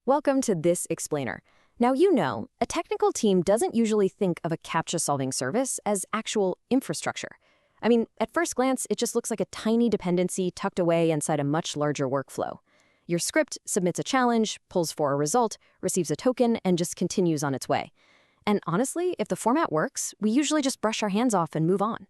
Welcome to This Explainer. Now, a technical team doesn't usually think of a CAPTCHA-solving service as actual infrastructure. I mean, at first glance, it just looks like a tiny dependency tucked away inside a much larger workflow. Your script submits a challenge, pulls for a result, receives a token, and just continues on its way. And honestly, if the format works, we usually just brush our hands off and move on.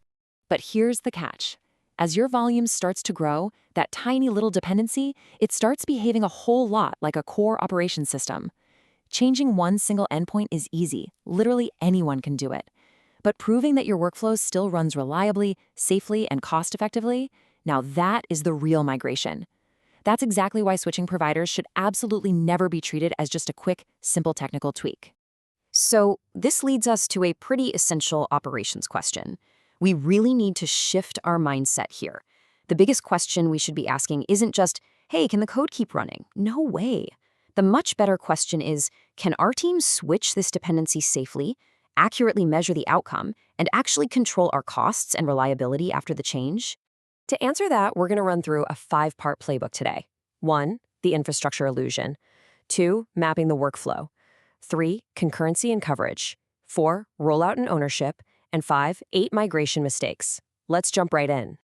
But here's the catch. As your volume starts to grow, that tiny little dependency, it starts behaving a whole lot like a core operations system. Changing one single endpoint is easy. Literally anyone can do it. But proving that your workflow still runs reliably, safely, and cost-effectively, now that is the real migration. That's exactly why switching providers should absolutely never be treated as just a quick, simple technical tweak. So this leads us to a pretty essential operations question. We really need to shift our mindset here. The biggest question we should be asking isn't just, hey, can the code keep running? No way. The much better question is, can our team switch this dependency safely, accurately measure the outcome, and actually control our costs and reliability after the change? To answer that, we're going to run through a 5-part playbook today. 1, the infrastructure illusion. 2, mapping the workflow. 3, concurrency and coverage. 4, rollout and ownership. And 5, 8 migration mistakes. Let's jump right in.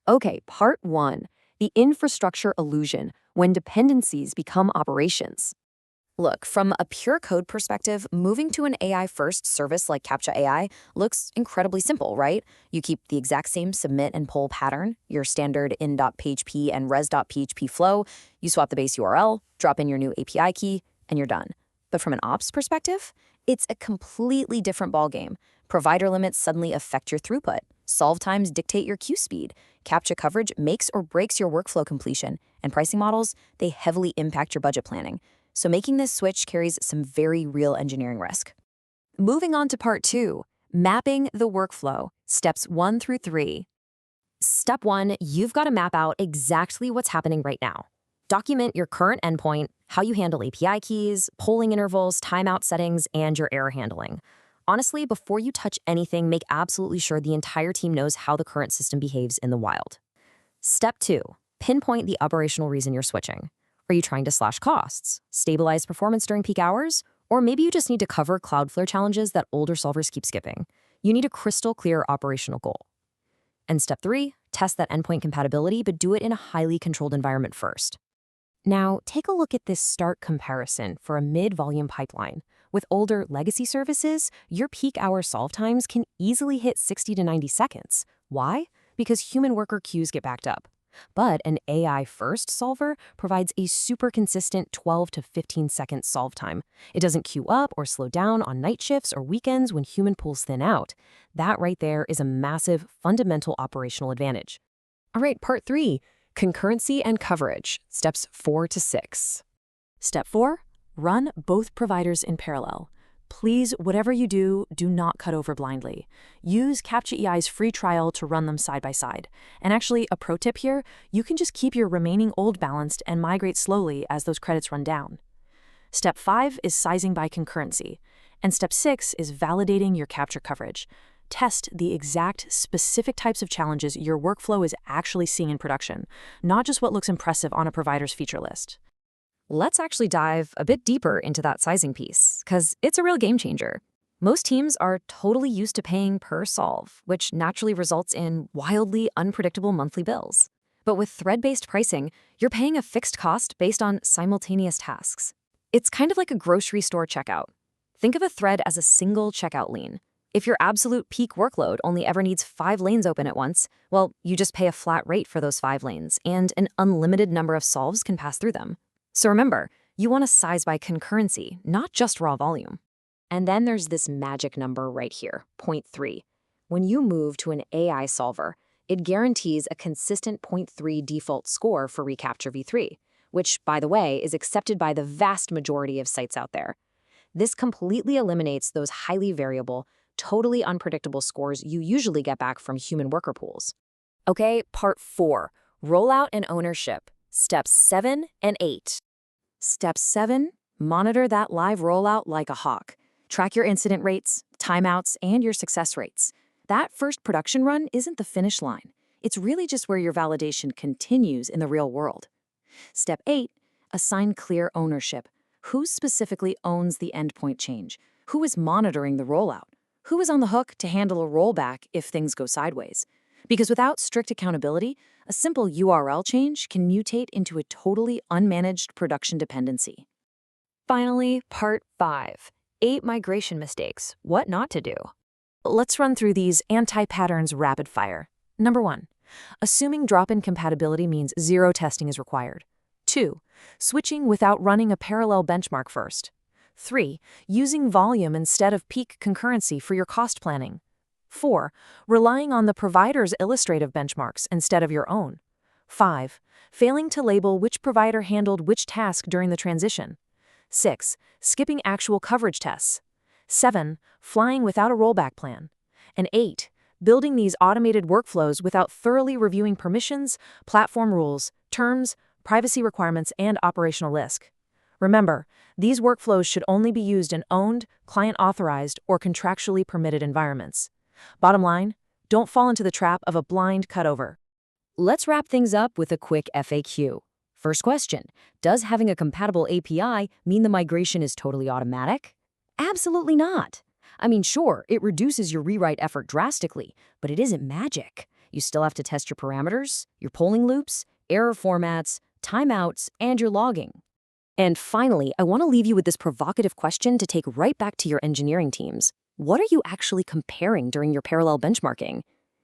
Okay, part 1, the infrastructure illusion, when dependencies become operations. Look, from a pure code perspective, moving to an AI-first service like CAPTCHA AI looks incredibly simple, right? You keep the exact same submit and pull pattern, your standard in.php and res.php flow, you swap the base URL, drop in your new API key, and you're done. But from an ops perspective, it's a completely different ballgame. Provider limits suddenly affect your throughput. Solve times dictate your queue speed. CAPTCHA coverage makes or breaks your workflow completion. And pricing models, they heavily impact your budget planning. So making this switch carries some very real engineering risk. Moving on to part 2, mapping the workflow, steps 1 through 3. Step 1, you've got to map out exactly what's happening right now. Document your current endpoint, how you handle API keys, polling intervals, timeout settings, and your error handling. Honestly, before you touch anything, make absolutely sure the entire team knows how the current system behaves in the wild. Step 2, pinpoint the operational reason you're switching. Are you trying to slash costs, stabilize performance during peak hours, or maybe you just need to cover Cloudflare challenges that older solvers keep skipping? You need a crystal clear operational goal. And step 3, test that endpoint compatibility, but do it in a highly controlled environment first. Now, take a look at this start comparison for a mid-volume pipeline. With older legacy services, your peak hour solve times can easily hit 60 to 90 seconds. Why? Because human worker queues get backed up. But an AI-first solver provides a super consistent 12 to 15-second solve time. It doesn't queue up or slow down on night shifts or weekends when human pools thin out. That right there is a massive, fundamental operational advantage. All right, part 3, concurrency and coverage, steps 4 to 6. Step 4, run both providers in parallel. Please, whatever you do, do not cut over blindly. Use CAPTCHA AI's free trial to run them side by side. And actually, a pro tip here, you can just keep your remaining old balanced and migrate slowly as those credits run down. Step 5 is sizing by concurrency. And step 6 is validating your CAPTCHA coverage. Test the exact specific types of challenges your workflow is actually seeing in production, not just what looks impressive on a provider's feature list. Let's actually dive a bit deeper into that sizing piece, because it's a real game changer. Most teams are totally used to paying per solve, which naturally results in wildly unpredictable monthly bills. But with thread-based pricing, you're paying a fixed cost based on simultaneous tasks. It's kind of like a grocery store checkout. Think of a thread as a single checkout lane. If your absolute peak workload only ever needs 5 lanes open at once, well, you just pay a flat rate for those 5 lanes, and an unlimited number of solves can pass through them. So remember, you want to size by concurrency, not just raw volume. And then there's this magic number right here, 0.3. When you move to an AI solver, it guarantees a consistent 0.3 default score for reCAPTCHA v3, which, by the way, is accepted by the vast majority of sites out there. This completely eliminates those highly variable, totally unpredictable scores you usually get back from human worker pools. Okay, part 4, rollout and ownership. Steps 7 and 8. Step 7, monitor that live rollout like a hawk. Track your incident rates, timeouts, and your success rates. That first production run isn't the finish line. It's really just where your validation continues in the real world. Step 8, assign clear ownership. Who specifically owns the endpoint change? Who is monitoring the rollout? Who is on the hook to handle a rollback if things go sideways? Because without strict accountability, a simple URL change can mutate into a totally unmanaged production dependency. Finally, part 5. 8 migration mistakes. What not to do. Let's run through these anti-patterns rapid fire. Number 1. Assuming drop-in compatibility means zero testing is required. 2. Switching without running a parallel benchmark first. 3. Using volume instead of peak concurrency for your cost planning. 4. Relying on the provider's illustrative benchmarks instead of your own. 5. Failing to label which provider handled which task during the transition. 6. Skipping actual coverage tests. 7. Flying without a rollback plan. And 8. Building these automated workflows without thoroughly reviewing permissions, platform rules, terms, privacy requirements, and operational risk. Remember, these workflows should only be used in owned, client-authorized, or contractually permitted environments. Bottom line, don't fall into the trap of a blind cutover. Let's wrap things up with a quick FAQ. First question, does having a compatible API mean the migration is totally automatic? Absolutely not. I mean, sure, it reduces your rewrite effort drastically, but it isn't magic. You still have to test your parameters, your polling loops, error formats, timeouts, and your logging. And finally, I want to leave you with this provocative question to take right back to your engineering teams. What are you actually comparing during your parallel benchmarking?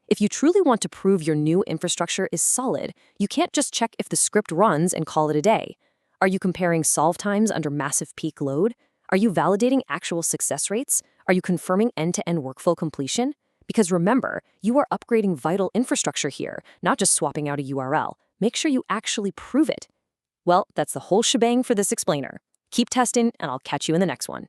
If you truly want to prove your new infrastructure is solid, you can't just check if the script runs and call it a day. Are you comparing solve times under massive peak load? Are you validating actual success rates? Are you confirming end-to-end workflow completion? Because remember, you are upgrading vital infrastructure here, not just swapping out a URL. Make sure you actually prove it. Well, that's the whole shebang for this explainer. Keep testing, and I'll catch you in the next one.